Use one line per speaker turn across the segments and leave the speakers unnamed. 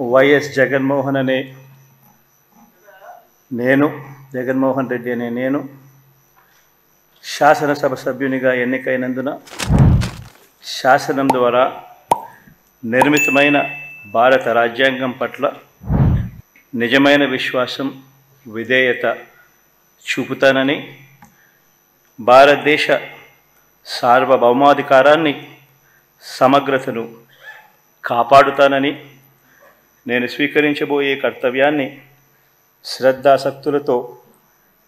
YS Jaganmohan అనే నేను జగన్మోహన్ రెడ్డి అనే నేను శాసనసభ సభ్యునిగా ఎన్నికైనందున శాసనం ద్వారా నిర్మితమైన భారత రాజ్యాంగం పట్ల నిజమైన విశ్వాసం విధేయత చూపుతానని, భారతదేశ సార్వభౌమాధికారాన్ని సమగ్రతను కాపాడుతానని, నేను స్వీకరించబోయే కర్తవ్యాన్ని శ్రద్ధాసక్తులతో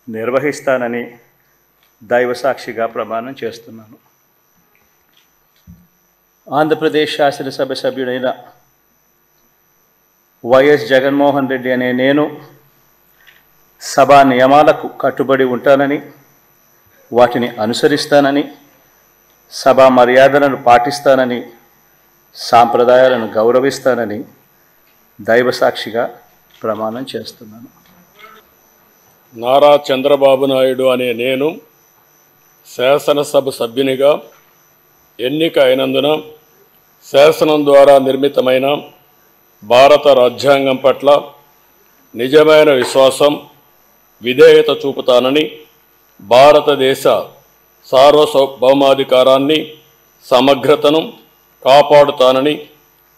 నిర్వహిస్తానని దైవసాక్షిగా ప్రమాణం చేస్తున్నాను. ఆంధ్రప్రదేశ్ శాసనసభ సభ్యుడైన వైఎస్ జగన్మోహన్ రెడ్డి అనే నేను సభా నియమాలకు కట్టుబడి ఉంటానని, వాటిని అనుసరిస్తానని, సభా మర్యాదలను పాటిస్తానని, సాంప్రదాయాలను గౌరవిస్తానని దైవసాక్షిగా ప్రమాణం చేస్తున్నాను.
నారా చంద్రబాబు నాయుడు అనే నేను శాసనసభ సభ్యునిగా ఎన్నిక అయినందున శాసనం ద్వారా నిర్మితమైన భారత రాజ్యాంగం పట్ల నిజమైన విశ్వాసం విధేయత చూపుతానని, భారతదేశ సార్వభౌమాధికారాన్ని సమగ్రతను కాపాడుతానని,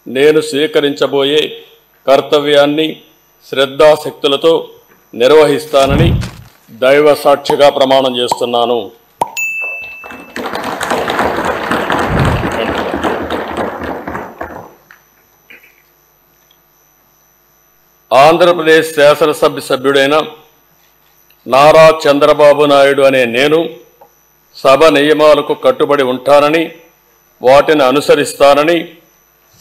నేను స్వీకరించబోయే కర్తవ్యాన్ని శ్రద్ధాశక్తులతో నిర్వహిస్తానని దైవ సాక్షిగా ప్రమాణం చేస్తున్నాను. ఆంధ్రప్రదేశ్ శాసనసభ సభ్యుడైన నారా చంద్రబాబు నాయుడు అనే నేను సభ నియమాలకు కట్టుబడి ఉంటానని, వాటిని అనుసరిస్తానని,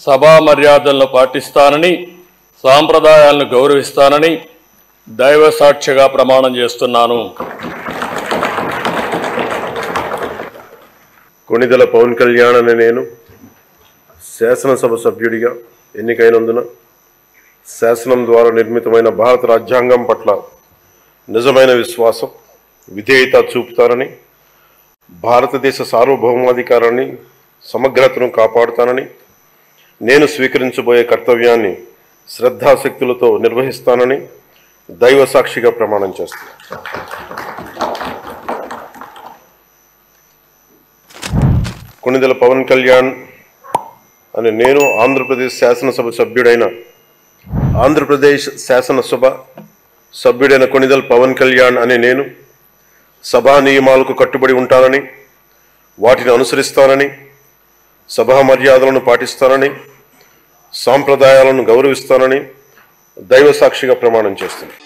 సభా మర్యాదలను పాటిస్తానని, సాంప్రదాయాలను గౌరవిస్తానని దైవ సాక్షిగా ప్రమాణం చేస్తున్నాను.
కొణిదెల పవన్ కళ్యాణ్ అనే నేను శాసనసభ సభ్యుడిగా ఎన్నికైనందున శాసనం ద్వారా నిర్మితమైన భారత రాజ్యాంగం పట్ల నిజమైన విశ్వాసం విధేయత చూపుతానని, భారతదేశ సార్వభౌమాధికారాన్ని సమగ్రతను కాపాడుతానని, నేను స్వీకరించబోయే కర్తవ్యాన్ని శ్రద్ధాశక్తులతో నిర్వహిస్తానని దైవ సాక్షిగా ప్రమాణం చేస్తున్నాను. కొణిదెల పవన్ కళ్యాణ్ అనే నేను ఆంధ్రప్రదేశ్ శాసనసభ సభ్యుడైన కొణిదెల పవన్ కళ్యాణ్ అనే నేను సభా నియమాలకు కట్టుబడి ఉంటానని, వాటిని అనుసరిస్తానని, సభా మర్యాదలను పాటిస్తానని, సాంప్రదాయాలను గౌరవిస్తానని దైవ సాక్షిగా ప్రమాణం చేస్తున్నాను.